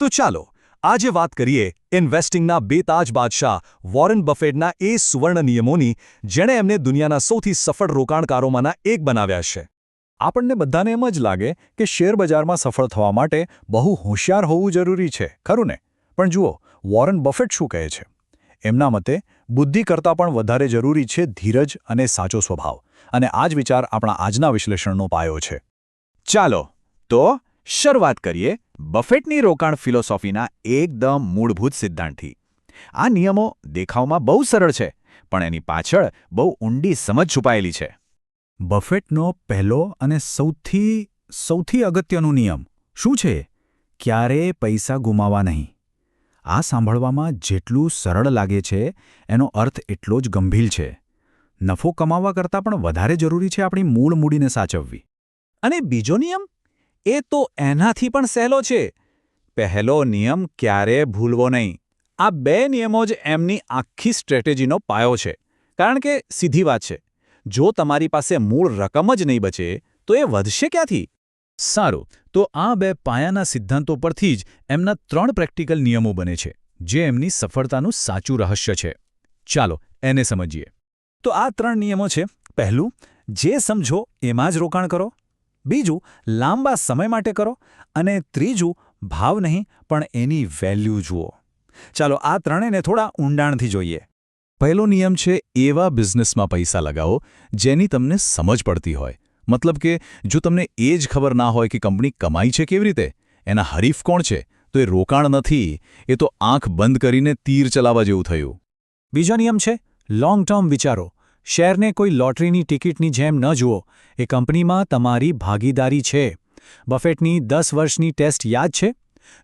તો ચાલો આજે વાત કરીએ ઇન્વેસ્ટિંગના બેતાજ બાદશાહ વોરેન બફેટના એ સુવર્ણ નિયમોની જેણે એમને દુનિયાના સૌથી સફળ રોકાણકારોમાંના એક બનાવ્યા છે। આપણને બધાને એમ જ લાગે કે શેરબજારમાં સફળ થવા માટે બહુ હોશિયાર હોવું જરૂરી છે, ખરું ને? પણ જુઓ, વોરેન બફેટ શું કહે છે? એમના મતે બુદ્ધિ કરતાં પણ વધારે જરૂરી છે ધીરજ અને સાચો સ્વભાવ, અને આ જ વિચાર આપણા આજના વિશ્લેષણનો પાયો છે। ચાલો તો શરૂઆત કરીએ બફેટની રોકાણ ફિલોસોફીના એકદમ મૂળભૂત સિદ્ધાંતથી। આ નિયમો દેખાવમાં બહુ સરળ છે, પણ એની પાછળ બહુ ઊંડી સમજ છુપાયેલી છે। બફેટનો પહેલો અને સૌથી અગત્યનો નિયમ શું છે? ક્યારેય પૈસા ગુમાવવા નહીં। આ સાંભળવામાં જેટલું સરળ લાગે છે એનો અર્થ એટલો જ ગંભીર છે। નફો કમાવવા કરતાં પણ વધારે જરૂરી છે આપણી મૂળ મૂડીને સાચવવી। અને બીજો નિયમ? એ તો એનાથી પણ સહેલો છે। પહેલો નિયમ ક્યારેય ભૂલવો નહીં। આ બે નિયમો જ એમની આખી સ્ટ્રેટેજીનો પાયો છે, કારણ કે સીધી વાત છે, જો તમારી પાસે મૂળ રકમ જ નહીં બચે તો એ વધશે ક્યાંથી? સારું, તો આ બે પાયાના સિદ્ધાંતો પરથી જ એમના 3 પ્રેક્ટિકલ નિયમો બને છે, જે એમની સફળતાનું સાચું રહસ્ય છે। ચાલો એને સમજીએ। તો આ 3 નિયમો છે। પહેલું, જે સમજો એમાં જ રોકાણ કરો। બીજું, લાંબા સમય માટે કરો। અને ત્રીજું, ભાવ નહીં પણ એની વેલ્યુ જુઓ। ચાલો આ ત્રણેયને થોડા ઊંડાણથી જોઈએ। પહેલો નિયમ છે એવા બિઝનેસમાં પૈસા લગાવો જેની તમને સમજ પડતી હોય। મતલબ કે જો તમને એ જ ખબર ના હોય કે કંપની કમાઈ છે કેવી રીતે, એના હરીફ કોણ છે, તો એ રોકાણ નથી, એ તો આંખ બંધ કરીને તીર ચલાવવા જેવું થયું। બીજો નિયમ છે લોંગ ટર્મ વિચારો। શેરને કોઈ લોટરીની ટિકિટની જેમ ન જુઓ, એ કંપનીમાં તમારી ભાગીદારી છે। બફેટની 10 વર્ષની ટેસ્ટ યાદ છે?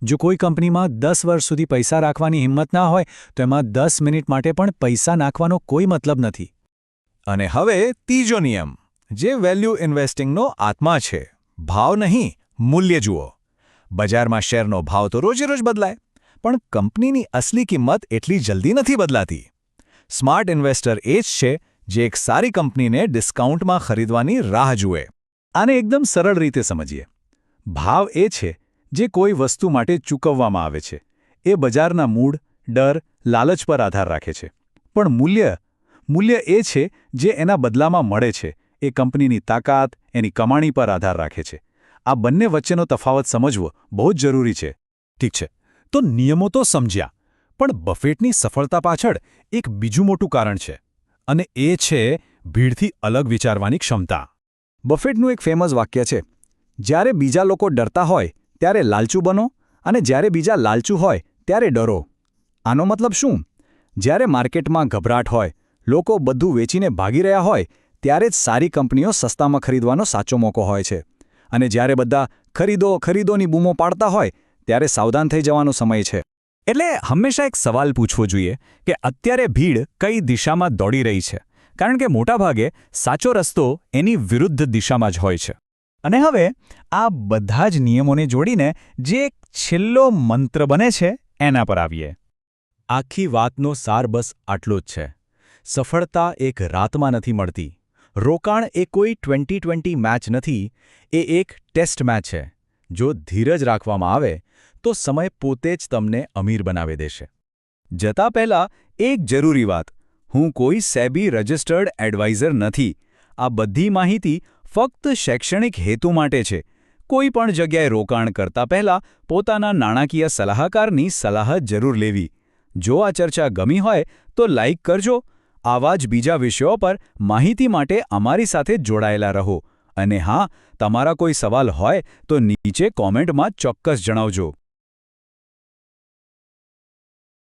જો કોઈ કંપનીમાં 10 વર્ષ સુધી પૈસા રાખવાની હિંમત ના હોય તો એમાં 10 મિનિટ માટે પણ પૈસા નાખવાનો કોઈ મતલબ નથી। અને હવે ત્રીજો નિયમ, જે વેલ્યુ ઇન્વેસ્ટિંગનો આત્મા છે, ભાવ નહીં, મૂલ્ય જુઓ। બજારમાં શેરનો ભાવ તો રોજે રોજ બદલાય, પણ કંપનીની અસલી કિંમત એટલી જલ્દી નથી બદલાતી। સ્માર્ટ ઇન્વેસ્ટર એ જ છે જે એક સારી કંપનીને ડિસ્કાઉન્ટમાં ખરીદવાની રાહ જુએ। આને એકદમ સરળ રીતે સમજીએ। ભાવ એ છે જે કોઈ વસ્તુ માટે ચૂકવવામાં આવે છે। એ બજારના મૂડ, ડર, લાલચ પર આધાર રાખે છે। પણ મૂલ્ય એ છે જે એના બદલામાં મળે છે। એ કંપનીની તાકાત, એની કમાણી પર આધાર રાખે છે। આ બંને વચ્ચેનો તફાવત સમજવો બહુ જ જરૂરી છે। ઠીક છે, તો નિયમો તો સમજ્યા, પણ બફેટની સફળતા પાછળ એક બીજું મોટું કારણ છે, અને એ છે ભીડથી અલગ વિચારવાની ક્ષમતા। બફેટનું એક ફેમસ વાક્ય છે, જ્યારે બીજા લોકો ડરતા હોય ત્યારે લાલચુ બનો, અને જ્યારે બીજા લાલચુ હોય ત્યારે ડરો। આનો મતલબ શું? જ્યારે માર્કેટમાં ગભરાટ હોય, લોકો બધું વેચીને ભાગી રહ્યા હોય, ત્યારે જ સારી કંપનીઓ સસ્તામાં ખરીદવાનો સાચો મોકો હોય છે। અને જ્યારે બધા ખરીદોની બૂમો પાડતા હોય ત્યારે સાવધાન થઈ જવાનો સમય છે। એટલે હંમેશા એક સવાલ પૂછવો જોઈએ કે અત્યારે ભીડ કઈ દિશામાં દોડી રહી છે, કારણ કે મોટાભાગે સાચો રસ્તો એની વિરુદ્ધ દિશામાં જ હોય છે। અને હવે આ બધા જ નિયમોને જોડીને જે એક છેલ્લો મંત્ર બને છે એના પર આવીએ। આખી વાતનો સાર બસ આટલો જ છે, સફળતા એક રાતમાં નથી મળતી। રોકાણ એ કોઈ 2020 મેચ નથી, એ એક ટેસ્ટ મેચ છે। જો ધીરજ રાખવામાં આવે તો સમય પોતે જ તમને અમીર બનાવી દેશે। જતા પહેલાં એક જરૂરી વાત, હું કોઈ સેબી રજિસ્ટર્ડ એડવાઇઝર નથી। આ બધી માહિતી ફક્ત શૈક્ષણિક હેતુ માટે છે। કોઈ પણ જગ્યાએ રોકાણ કરતા પહેલાં પોતાના નાણાકીય સલાહકારની સલાહ જરૂર લેવી। જો આ ચર્ચા ગમી હોય તો લાઇક કરજો। આવા જ બીજા વિષયો પર માહિતી માટે અમારી સાથે જોડાયેલા રહો। અને હા, તમારા કોઈ સવાલ હોય તો નીચે કોમેન્ટમાં ચોક્કસ જણાવજો।